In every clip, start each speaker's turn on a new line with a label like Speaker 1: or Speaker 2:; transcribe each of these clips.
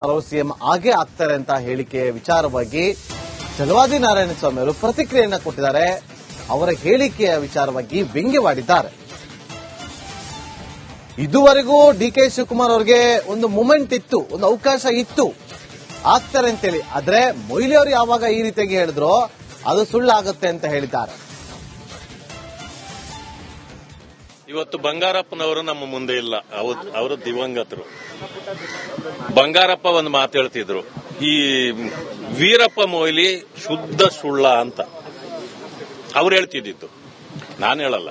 Speaker 1: ಅವರು ಸಿಎಂ ಆಗೇ ಆಗ್ತಾರೆ ಅಂತ ಹೇಳಿಕೆ ವಿಚಾರವಾಗಿ ಚಲವಾದಿ ನಾರಾಯಣಸ್ವಾಮಿ ಅವರು ಪ್ರತಿಕ್ರಿಯೆಯನ್ನ ಕೊಟ್ಟಿದ್ದಾರೆ. ಅವರ ಹೇಳಿಕೆಯ ವಿಚಾರವಾಗಿ ವ್ಯಂಗ್ಯವಾಡಿದ್ದಾರೆ. ಇದುವರೆಗೂ ಡಿಕೆ ಶಿವಕುಮಾರ್ ಅವರಿಗೆ ಒಂದು ಮೂಮೆಂಟ್ ಇತ್ತು, ಒಂದು ಅವಕಾಶ ಇತ್ತು ಆಗ್ತಾರೆ ಅಂತೇಳಿ. ಆದ್ರೆ ಮೊಯ್ಲಿ ಅವರು ಯಾವಾಗ ಈ ರೀತಿಯಾಗಿ ಹೇಳಿದ್ರೋ ಅದು ಸುಳ್ಳಾಗುತ್ತೆ ಅಂತ ಹೇಳಿದ್ದಾರೆ.
Speaker 2: ಇವತ್ತು ಬಂಗಾರಪ್ಪನವರು ನಮ್ಮ ಮುಂದೆ ಇಲ್ಲ, ಅವರು ದಿವಂಗತರು. ಬಂಗಾರಪ್ಪ ಒಂದು ಮಾತು ಹೇಳ್ತಿದ್ರು, ಈ ವೀರಪ್ಪ ಮೊಯ್ಲಿ ಶುದ್ಧ ಸುಳ್ಳ ಅಂತ ಅವ್ರು ಹೇಳ್ತಿದ್ದಿತ್ತು, ನಾನು ಹೇಳಲ್ಲ.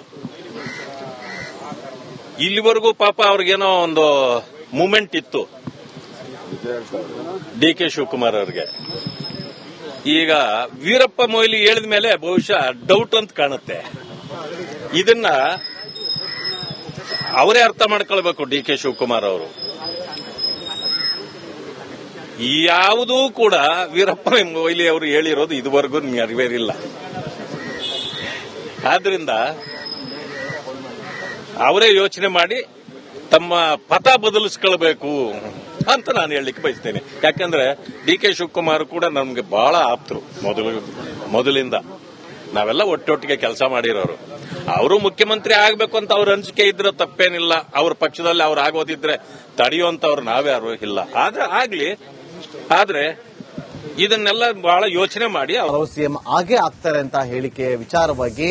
Speaker 2: ಇಲ್ಲಿವರೆಗೂ ಪಾಪ ಅವ್ರಿಗೇನೋ ಒಂದು ಮೂಮೆಂಟ್ ಇತ್ತು ಡಿ ಕೆ ಶಿವಕುಮಾರ್ ಅವ್ರಿಗೆ. ಈಗ ವೀರಪ್ಪ ಮೊಯ್ಲಿ ಹೇಳಿದ ಮೇಲೆ ಬಹುಶಃ ಡೌಟ್ ಅಂತ ಕಾಣುತ್ತೆ. ಇದನ್ನ ಅವರೇ ಅರ್ಥ ಮಾಡ್ಕೊಳ್ಬೇಕು ಡಿ ಕೆ ಶಿವಕುಮಾರ್ ಅವರು. ಯಾವುದೂ ಕೂಡ ವೀರಪ್ಪ ಮೊಯ್ಲಿ ಅವರು ಹೇಳಿರೋದು ಇದುವರೆಗೂ ನೆರವೇರಿಲ್ಲ. ಆದ್ರಿಂದ ಅವರೇ ಯೋಚನೆ ಮಾಡಿ ತಮ್ಮ ಪಥ ಬದಲಿಸ್ಕೊಳ್ಬೇಕು ಅಂತ ನಾನು ಹೇಳಲಿಕ್ಕೆ ಬಯಸ್ತೇನೆ. ಯಾಕಂದ್ರೆ ಡಿ ಕೆ ಶಿವಕುಮಾರ್ ಕೂಡ ನಮ್ಗೆ ಬಹಳ ಆಪ್ತರು ಮೊದಲಿಂದ. ನಾವೆಲ್ಲ ಒಟ್ಟೊಟ್ಟಿಗೆ ಕೆಲಸ ಮಾಡಿರೋರು. ಅವರು ಮುಖ್ಯಮಂತ್ರಿ ಆಗ್ಬೇಕು ಅಂತ ಅವ್ರ ಅನಿಸಿಕೆ ಇದ್ರೆ ತಪ್ಪೇನಿಲ್ಲ. ಅವ್ರ ಪಕ್ಷದಲ್ಲಿ ಅವ್ರು ಆಗೋದಿದ್ರೆ ತಡೆಯುವಂತವ್ರು ನಾವ್ಯಾರು ಇಲ್ಲ. ಆದ್ರೆ ಆಗ್ಲಿ, ಆದ್ರೆ ಇದನ್ನೆಲ್ಲ ಬಹಳ ಯೋಚನೆ ಮಾಡಿ
Speaker 1: ಅವರು ಸಿಎಂ ಆಗೇ ಆಗ್ತಾರೆ ಅಂತ ಹೇಳಿಕೆ ವಿಚಾರವಾಗಿ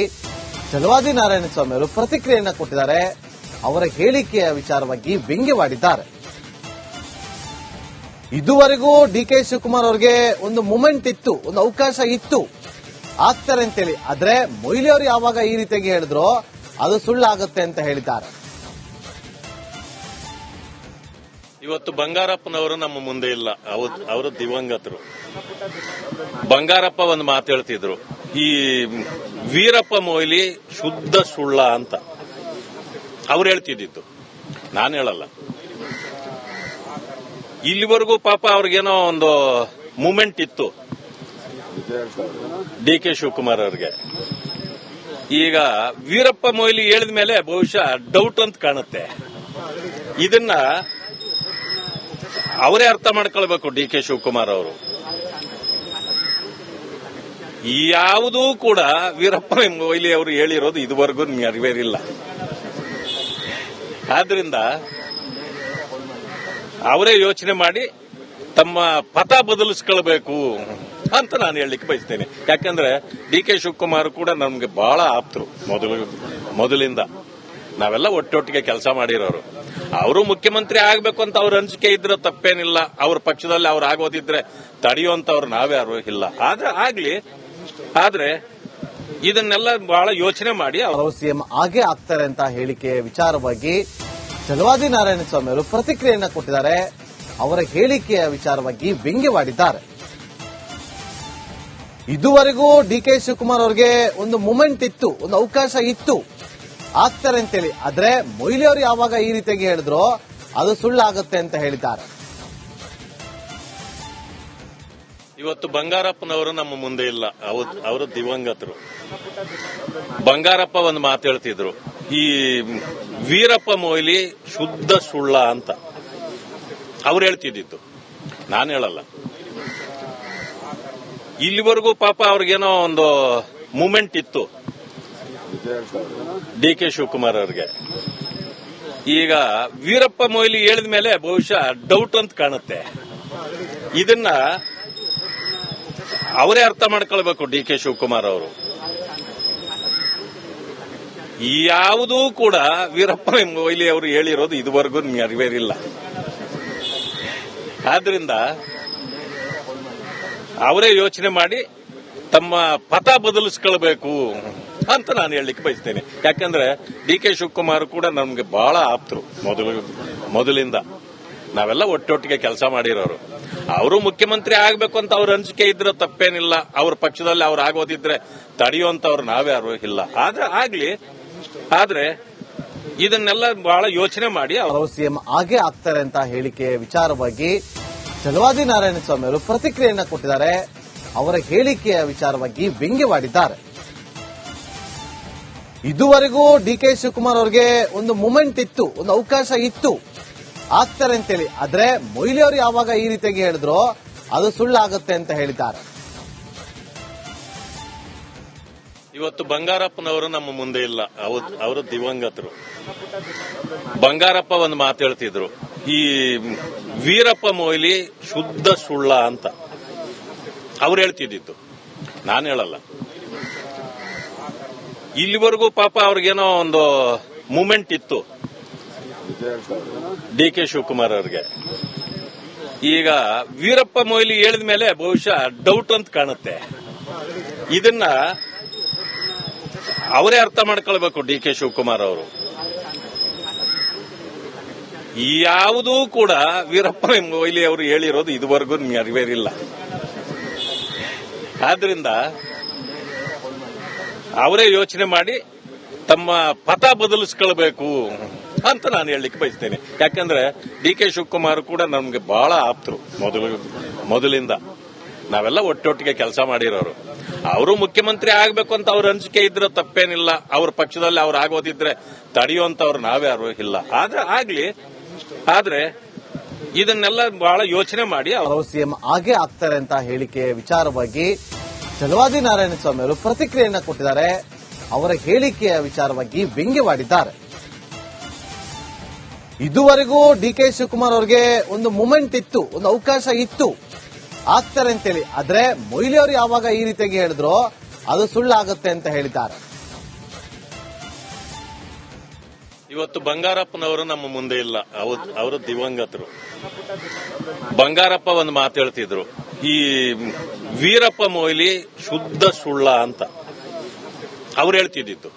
Speaker 1: ಚಲವಾದಿ ನಾರಾಯಣಸ್ವಾಮಿ ಅವರು ಪ್ರತಿಕ್ರಿಯೆಯನ್ನ ಕೊಟ್ಟಿದ್ದಾರೆ. ಅವರ ಹೇಳಿಕೆಯ ವಿಚಾರವಾಗಿ ವ್ಯಂಗ್ಯವಾಡಿದ್ದಾರೆ. ಇದುವರೆಗೂ ಡಿಕೆ ಶಿವಕುಮಾರ್ ಅವರಿಗೆ ಒಂದು ಮೂಮೆಂಟ್ ಇತ್ತು, ಒಂದು ಅವಕಾಶ ಇತ್ತು ಆಗ್ತಾರೆ ಅಂತೇಳಿ. ಆದ್ರೆ ಮೊಯ್ಲಿ ಅವರು ಯಾವಾಗ ಈ ರೀತಿಯಾಗಿ ಹೇಳಿದ್ರೋ ಅದು ಸುಳ್ಳಾಗುತ್ತೆ ಅಂತ ಹೇಳಿದ್ದಾರೆ.
Speaker 2: ಇವತ್ತು ಬಂಗಾರಪ್ಪನವರು ನಮ್ಮ ಮುಂದೆ ಇಲ್ಲ, ಅವರು ದಿವಂಗತರು. ಬಂಗಾರಪ್ಪ ಒಂದು ಮಾತು ಹೇಳ್ತಿದ್ರು, ಈ ವೀರಪ್ಪ ಮೊಯ್ಲಿ ಶುದ್ಧ ಸುಳ್ಳ ಅಂತ ಅವ್ರು ಹೇಳ್ತಿದ್ದಿತ್ತು, ನಾನು ಹೇಳಲ್ಲ. ಇಲ್ಲಿವರೆಗೂ ಪಾಪ ಅವ್ರಿಗೇನೋ ಒಂದು ಮೂಮೆಂಟ್ ಇತ್ತು ಡಿ ಕೆ ಶಿವಕುಮಾರ್ ಅವ್ರಿಗೆ. ಈಗ ವೀರಪ್ಪ ಮೊಯ್ಲಿ ಹೇಳಿದ ಮೇಲೆ ಬಹುಶಃ ಡೌಟ್ ಅಂತ ಕಾಣುತ್ತೆ. ಇದನ್ನ ಅವರೇ ಅರ್ಥ ಮಾಡ್ಕೊಳ್ಬೇಕು ಡಿ ಕೆ ಶಿವಕುಮಾರ್ ಅವರು. ಯಾವುದೂ ಕೂಡ ವೀರಪ್ಪ ಮೊಯ್ಲಿ ಅವರು ಹೇಳಿರೋದು ಇದುವರೆಗೂ ನೆರವೇರಿಲ್ಲ. ಆದ್ರಿಂದ ಅವರೇ ಯೋಚನೆ ಮಾಡಿ ತಮ್ಮ ಪಥ ಬದಲಿಸ್ಕೊಳ್ಬೇಕು ಅಂತ ನಾನು ಹೇಳಲಿಕ್ಕೆ ಬಯಸ್ತೇನೆ. ಯಾಕಂದ್ರೆ ಡಿ ಕೆ ಶಿವಕುಮಾರ್ ಕೂಡ ನಮ್ಗೆ ಬಹಳ ಆಪ್ತರು ಮೊದಲಿಂದ. ನಾವೆಲ್ಲ ಒಟ್ಟೊಟ್ಟಿಗೆ ಕೆಲಸ ಮಾಡಿರೋರು. ಅವರು ಮುಖ್ಯಮಂತ್ರಿ ಆಗ್ಬೇಕು ಅಂತ ಅವ್ರ ಅನಿಸಿಕೆ ಇದ್ರೆ ತಪ್ಪೇನಿಲ್ಲ. ಅವ್ರ ಪಕ್ಷದಲ್ಲಿ ಅವ್ರು ಆಗೋದಿದ್ರೆ ತಡೆಯುವಂತವ್ರು ನಾವ್ಯಾರು ಇಲ್ಲ. ಆದ್ರೆ ಆಗ್ಲಿ, ಆದ್ರೆ ಇದನ್ನೆಲ್ಲ ಬಹಳ ಯೋಚನೆ ಮಾಡಿ
Speaker 1: ಅವರು ಸಿಎಂ ಆಗೇ ಆಗ್ತಾರೆ ಅಂತ ಹೇಳಿಕೆ ವಿಚಾರವಾಗಿ ಚಲವಾದಿ ನಾರಾಯಣಸ್ವಾಮಿ ಅವರು ಪ್ರತಿಕ್ರಿಯೆಯನ್ನ ಕೊಟ್ಟಿದ್ದಾರೆ. ಅವರ ಹೇಳಿಕೆಯ ವಿಚಾರವಾಗಿ ವ್ಯಂಗ್ಯವಾಡಿದ್ದಾರೆ. ಇದುವರೆಗೂ ಡಿಕೆ ಶಿವಕುಮಾರ್ ಅವರಿಗೆ ಒಂದು ಮೂಮೆಂಟ್ ಇತ್ತು, ಒಂದು ಅವಕಾಶ ಇತ್ತು ಆಗ್ತಾರೆ ಅಂತೇಳಿ. ಆದ್ರೆ ಮೊಯ್ಲಿ ಅವರು ಯಾವಾಗ ಈ ರೀತಿಯಾಗಿ ಹೇಳಿದ್ರೋ ಅದು ಸುಳ್ಳಾಗುತ್ತೆ ಅಂತ ಹೇಳಿದ್ದಾರೆ.
Speaker 2: ಇವತ್ತು ಬಂಗಾರಪ್ಪನವರು ನಮ್ಮ ಮುಂದೆ ಇಲ್ಲ, ಅವರು ದಿವಂಗತರು. ಬಂಗಾರಪ್ಪ ಒಂದು ಮಾತು ಹೇಳ್ತಿದ್ರು, ಈ ವೀರಪ್ಪ ಮೊಯ್ಲಿ ಶುದ್ಧ ಸುಳ್ಳ ಅಂತ ಅವ್ರು ಹೇಳ್ತಿದ್ದಿತ್ತು, ನಾನು ಹೇಳಲ್ಲ. ಇಲ್ಲಿವರೆಗೂ ಪಾಪ ಅವ್ರಿಗೇನೋ ಒಂದು ಮೂಮೆಂಟ್ ಇತ್ತು ಡಿ ಕೆ ಶಿವಕುಮಾರ್ ಅವ್ರಿಗೆ. ಈಗ ವೀರಪ್ಪ ಮೊಯ್ಲಿ ಹೇಳಿದ ಮೇಲೆ ಬಹುಶಃ ಡೌಟ್ ಅಂತ ಕಾಣುತ್ತೆ. ಇದನ್ನ ಅವರೇ ಅರ್ಥ ಮಾಡ್ಕೊಳ್ಬೇಕು ಡಿ ಕೆ ಶಿವಕುಮಾರ್ ಅವರು. ಯಾವುದೂ ಕೂಡ ವೀರಪ್ಪ ಮೊಯ್ಲಿ ಅವರು ಹೇಳಿರೋದು ಇದುವರೆಗೂ ನೆರವೇರಿಲ್ಲ. ಆದ್ರಿಂದ ಅವರೇ ಯೋಚನೆ ಮಾಡಿ ತಮ್ಮ ಪಥ ಬದಲಿಸ್ಕೊಳ್ಬೇಕು ಅಂತ ನಾನು ಹೇಳಲಿಕ್ಕೆ ಬಯಸ್ತೇನೆ. ಯಾಕಂದ್ರೆ ಡಿ ಕೆ ಶಿವಕುಮಾರ್ ಕೂಡ ನಮ್ಗೆ ಬಹಳ ಆಪ್ತರು ಮೊದಲಿಂದ. ನಾವೆಲ್ಲ ಒಟ್ಟೊಟ್ಟಿಗೆ ಕೆಲಸ ಮಾಡಿರೋರು. ಅವರು ಮುಖ್ಯಮಂತ್ರಿ ಆಗ್ಬೇಕು ಅಂತ ಅವ್ರ ಅನಿಸಿಕೆ ಇದ್ರೆ ತಪ್ಪೇನಿಲ್ಲ. ಅವ್ರ ಪಕ್ಷದಲ್ಲಿ ಅವ್ರು ಆಗೋದಿದ್ರೆ ತಡೆಯುವಂತವ್ರು ನಾವ್ಯಾರು ಇಲ್ಲ. ಆದ್ರೆ ಆಗ್ಲಿ, ಆದ್ರೆ ಇದನ್ನೆಲ್ಲ ಬಹಳ ಯೋಚನೆ ಮಾಡಿ
Speaker 1: ಅವರು ಸಿಎಂ ಆಗೇ ಆಗ್ತಾರೆ ಅಂತ ಹೇಳಿಕೆ ವಿಚಾರವಾಗಿ ಚಲವಾದಿ ನಾರಾಯಣಸ್ವಾಮಿ ಅವರು ಪ್ರತಿಕ್ರಿಯೆಯನ್ನ ಕೊಟ್ಟಿದ್ದಾರೆ. ಅವರ ಹೇಳಿಕೆಯ ವಿಚಾರವಾಗಿ ವ್ಯಂಗ್ಯವಾಡಿದ್ದಾರೆ. ಇದುವರೆಗೂ ಡಿಕೆ ಶಿವಕುಮಾರ್ ಅವರಿಗೆ ಒಂದು ಮೂಮೆಂಟ್ ಇತ್ತು, ಒಂದು ಅವಕಾಶ ಇತ್ತು ಆಗ್ತಾರೆ ಅಂತೇಳಿ. ಆದ್ರೆ ಮೊಯ್ಲಿ ಅವರು ಯಾವಾಗ ಈ ರೀತಿಯಾಗಿ ಹೇಳಿದ್ರು ಅದು ಸುಳ್ಳಾಗುತ್ತೆ ಅಂತ ಹೇಳಿದ್ದಾರೆ.
Speaker 2: ಇವತ್ತು ಬಂಗಾರಪ್ಪನವರು ನಮ್ಮ ಮುಂದೆ ಇಲ್ಲ, ಅವರು ದಿವಂಗತರು. ಬಂಗಾರಪ್ಪ ಒಂದು ಮಾತು ಹೇಳ್ತಿದ್ರು, ಈ ವೀರಪ್ಪ ಮೊಯ್ಲಿ ಶುದ್ಧ ಸುಳ್ಳ ಅಂತ ಅವ್ರು ಹೇಳ್ತಿದ್ದಿತ್ತು, ನಾನು ಹೇಳಲ್ಲ. ಇಲ್ಲಿವರೆಗೂ ಪಾಪ ಅವ್ರಿಗೇನೋ ಒಂದು ಮೂಮೆಂಟ್ ಇತ್ತು ಡಿ.ಕೆ. ಶಿವಕುಮಾರ್ ಅವ್ರಿಗೆ. ಈಗ ವೀರಪ್ಪ ಮೊಯ್ಲಿ ಹೇಳಿದ ಮೇಲೆ ಬಹುಶಃ ಡೌಟ್ ಅಂತ ಕಾಣುತ್ತೆ. ಇದನ್ನ ಅವರೇ ಅರ್ಥ ಮಾಡ್ಕೊಳ್ಬೇಕು ಡಿ.ಕೆ. ಶಿವಕುಮಾರ್ ಅವರು. ಯಾವುದೂ ಕೂಡ ವೀರಪ್ಪ ಮೊಯ್ಲಿ ಅವರು ಹೇಳಿರೋದು ಇದುವರೆಗೂ ನೆರವೇರಿಲ್ಲ. ಆದ್ರಿಂದ ಅವರೇ ಯೋಚನೆ ಮಾಡಿ ತಮ್ಮ ಪಥ ಬದಲಿಸ್ಕೊಳ್ಬೇಕು ಅಂತ ನಾನು ಹೇಳಲಿಕ್ಕೆ ಬಯಸ್ತೇನೆ. ಯಾಕಂದ್ರೆ ಡಿ.ಕೆ. ಶಿವಕುಮಾರ್ ಕೂಡ ನಮ್ಗೆ ಬಹಳ ಆಪ್ತರು ಮೊದಲಿಂದ. ನಾವೆಲ್ಲ ಒಟ್ಟೊಟ್ಟಿಗೆ ಕೆಲಸ ಮಾಡಿರೋರು. ಅವರು ಮುಖ್ಯಮಂತ್ರಿ ಆಗ್ಬೇಕು ಅಂತ ಅವ್ರ ಅನಿಸಿಕೆ ಇದ್ರೆ ತಪ್ಪೇನಿಲ್ಲ. ಅವ್ರ ಪಕ್ಷದಲ್ಲಿ ಅವ್ರು ಆಗೋದಿದ್ರೆ ತಡೆಯುವಂತವ್ರು ನಾವ್ಯಾರು ಇಲ್ಲ. ಆದ್ರೆ ಆಗ್ಲಿ, ಆದ್ರೆ ಇದನ್ನೆಲ್ಲ ಬಹಳ ಯೋಚನೆ ಮಾಡಿ
Speaker 1: ಅವರು ಸಿಎಂ ಆಗೇ ಆಗ್ತಾರೆ ಅಂತ ಹೇಳಿಕೆ ವಿಚಾರವಾಗಿ ಚಲವಾದಿ ನಾರಾಯಣಸ್ವಾಮಿ ಅವರು ಪ್ರತಿಕ್ರಿಯೆಯನ್ನ ಕೊಟ್ಟಿದ್ದಾರೆ. ಅವರ ಹೇಳಿಕೆಯ ವಿಚಾರವಾಗಿ ವ್ಯಂಗ್ಯವಾಡಿದ್ದಾರೆ. ಇದುವರೆಗೂ ಡಿ.ಕೆ. ಶಿವಕುಮಾರ್ ಅವರಿಗೆ ಒಂದು ಮೂಮೆಂಟ್ ಇತ್ತು, ಒಂದು ಅವಕಾಶ ಇತ್ತು ಆಗ್ತಾರೆ ಅಂತೇಳಿ. ಆದ್ರೆ ಮೊಯ್ಲಿ ಅವರು ಯಾವಾಗ ಈ ರೀತಿಯಾಗಿ ಹೇಳಿದ್ರು ಅದು ಸುಳ್ಳಾಗುತ್ತೆ ಅಂತ ಹೇಳಿದ್ದಾರೆ.
Speaker 2: ಇವತ್ತು ಬಂಗಾರಪ್ಪನವರು ನಮ್ಮ ಮುಂದೆ ಇಲ್ಲ, ಅವರು ದಿವಂಗತರು. ಬಂಗಾರಪ್ಪ ಒಂದು ಮಾತು ಹೇಳ್ತಿದ್ರು, ಈ ವೀರಪ್ಪ ಮೊಯ್ಲಿ ಶುದ್ಧ ಸುಳ್ಳ ಅಂತ ಅವ್ರು ಹೇಳ್ತಿದ್ದಿತ್ತು,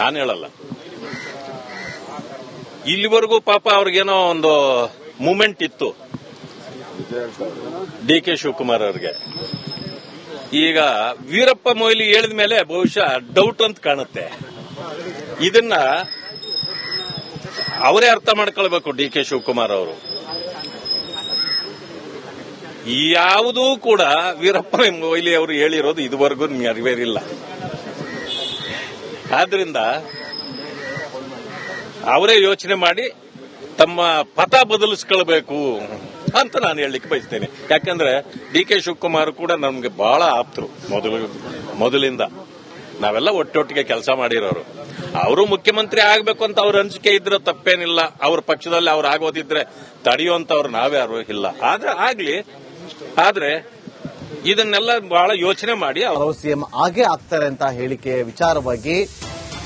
Speaker 2: ನಾನು ಹೇಳಲ್ಲ. ಇಲ್ಲಿವರೆಗೂ ಪಾಪ ಅವ್ರಿಗೇನೋ ಒಂದು ಮೂಮೆಂಟ್ ಇತ್ತು ಡಿ.ಕೆ. ಶಿವಕುಮಾರ್ ಅವ್ರಿಗೆ. ಈಗ ವೀರಪ್ಪ ಮೊಯ್ಲಿ ಹೇಳಿದ ಮೇಲೆ ಬಹುಶಃ ಡೌಟ್ ಅಂತ ಕಾಣುತ್ತೆ. ಇದನ್ನ ಅವರೇ ಅರ್ಥ ಮಾಡ್ಕೊಳ್ಬೇಕು ಡಿ.ಕೆ. ಶಿವಕುಮಾರ್ ಅವರು. ಯಾವುದೂ ಕೂಡ ವೀರಪ್ಪ ಮೊಯ್ಲಿ ಅವರು ಹೇಳಿರೋದು ಇದುವರೆಗೂ ನೆರವೇರಿಲ್ಲ. ಆದ್ರಿಂದ ಅವರೇ ಯೋಚನೆ ಮಾಡಿ ತಮ್ಮ ಪಥ ಬದಲಿಸ್ಕೊಳ್ಬೇಕು ಅಂತ ನಾನು ಹೇಳಲಿಕ್ಕೆ ಬಯಸ್ತೇನೆ. ಯಾಕಂದ್ರೆ ಡಿ.ಕೆ. ಶಿವಕುಮಾರ್ ಕೂಡ ನಮ್ಗೆ ಬಹಳ ಆಪ್ತರು ಮೊದಲಿಂದ. ನಾವೆಲ್ಲ ಒಟ್ಟೊಟ್ಟಿಗೆ ಕೆಲಸ ಮಾಡಿರೋರು. ಅವರು ಮುಖ್ಯಮಂತ್ರಿ ಆಗ್ಬೇಕು ಅಂತ ಅವ್ರ ಅನಿಸಿಕೆ ಇದ್ರೆ ತಪ್ಪೇನಿಲ್ಲ. ಅವ್ರ ಪಕ್ಷದಲ್ಲಿ ಅವ್ರು ಆಗೋದಿದ್ರೆ ತಡೆಯುವಂತವ್ರು ನಾವ್ಯಾರು ಇಲ್ಲ. ಆದ್ರೆ ಆಗ್ಲಿ, ಆದ್ರೆ ಇದನ್ನೆಲ್ಲ ಬಹಳ ಯೋಚನೆ ಮಾಡಿ
Speaker 1: ಅವರು ಸಿಎಂ ಆಗೇ ಆಗ್ತಾರೆ ಅಂತ ಹೇಳಿಕೆ ವಿಚಾರವಾಗಿ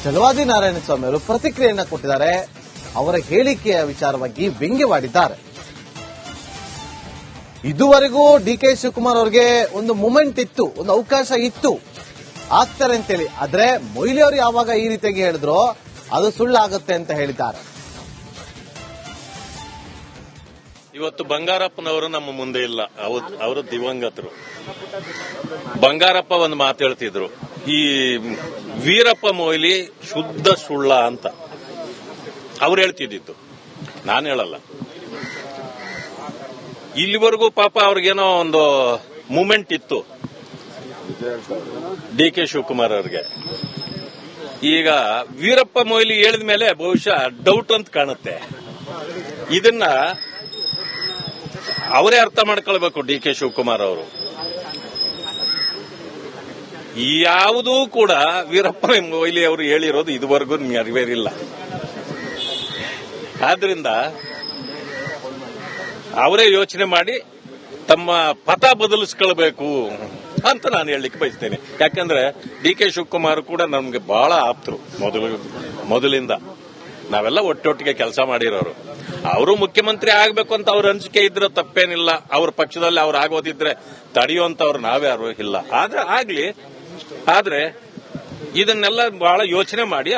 Speaker 1: ಚಲವಾದಿ ನಾರಾಯಣಸ್ವಾಮಿ ಅವರು ಪ್ರತಿಕ್ರಿಯೆಯನ್ನ ಕೊಟ್ಟಿದ್ದಾರೆ. ಅವರ ಹೇಳಿಕೆಯ ವಿಚಾರವಾಗಿ ವ್ಯಂಗ್ಯವಾಡಿದ್ದಾರೆ. ಇದುವರೆಗೂ ಡಿ.ಕೆ. ಶಿವಕುಮಾರ್ ಅವರಿಗೆ ಒಂದು ಮೂಮೆಂಟ್ ಇತ್ತು, ಒಂದು ಅವಕಾಶ ಇತ್ತು ಆಗ್ತಾರೆ ಅಂತೇಳಿ. ಆದ್ರೆ ಮೊಯ್ಲಿ ಅವರು ಯಾವಾಗ ಈ ರೀತಿಯಾಗಿ ಹೇಳಿದ್ರು ಅದು ಸುಳ್ಳಾಗುತ್ತೆ ಅಂತ ಹೇಳಿದ್ದಾರೆ.
Speaker 2: ಇವತ್ತು ಬಂಗಾರಪ್ಪನವರು ನಮ್ಮ ಮುಂದೆ ಇಲ್ಲ, ಅವರು ದಿವಂಗತರು. ಬಂಗಾರಪ್ಪ ಒಂದು ಮಾತು ಹೇಳ್ತಿದ್ರು, ಈ ವೀರಪ್ಪ ಮೊಯ್ಲಿ ಶುದ್ಧ ಸುಳ್ಳ ಅಂತ ಅವ್ರು ಹೇಳ್ತಿದ್ದಿತ್ತು, ನಾನು ಹೇಳಲ್ಲ. ಇಲ್ಲಿವರೆಗೂ ಪಾಪ ಅವ್ರಿಗೇನೋ ಒಂದು ಮೂಮೆಂಟ್ ಇತ್ತು ಡಿ.ಕೆ. ಶಿವಕುಮಾರ್ ಅವ್ರಿಗೆ. ಈಗ ವೀರಪ್ಪ ಮೊಯ್ಲಿ ಹೇಳಿದ ಮೇಲೆ ಬಹುಶಃ ಡೌಟ್ ಅಂತ ಕಾಣುತ್ತೆ. ಇದನ್ನ ಅವರೇ ಅರ್ಥ ಮಾಡ್ಕೊಳ್ಬೇಕು ಡಿ.ಕೆ. ಶಿವಕುಮಾರ್ ಅವರು. ಯಾವುದೂ ಕೂಡ ವೀರಪ್ಪ ಮೊಯ್ಲಿ ಅವರು ಹೇಳಿರೋದು ಇದುವರೆಗೂ ನೆರವೇರಿಲ್ಲ. ಆದ್ರಿಂದ ಅವರೇ ಯೋಚನೆ ಮಾಡಿ ತಮ್ಮ ಪಥ ಬದಲಿಸ್ಕೊಳ್ಬೇಕು ಅಂತ ನಾನು ಹೇಳಲಿಕ್ಕೆ ಬಯಸ್ತೇನೆ. ಯಾಕಂದ್ರೆ ಡಿ.ಕೆ. ಶಿವಕುಮಾರ್ ಕೂಡ ನಮ್ಗೆ ಬಹಳ ಆಪ್ತರು ಮೊದಲಿಂದ. ನಾವೆಲ್ಲ ಒಟ್ಟೊಟ್ಟಿಗೆ ಕೆಲಸ ಮಾಡಿರೋರು. ಅವರು ಮುಖ್ಯಮಂತ್ರಿ ಆಗ್ಬೇಕು ಅಂತ ಅವ್ರ ಅನಿಸಿಕೆ ಇದ್ರೆ ತಪ್ಪೇನಿಲ್ಲ. ಅವ್ರ ಪಕ್ಷದಲ್ಲಿ ಅವ್ರು ಆಗೋದಿದ್ರೆ ತಡೆಯುವಂತವ್ರು ನಾವ್ಯಾರು ಇಲ್ಲ. ಆದ್ರೆ ಆಗ್ಲಿ, ಆದ್ರೆ ಇದನ್ನೆಲ್ಲ ಬಹಳ ಯೋಚನೆ ಮಾಡಿ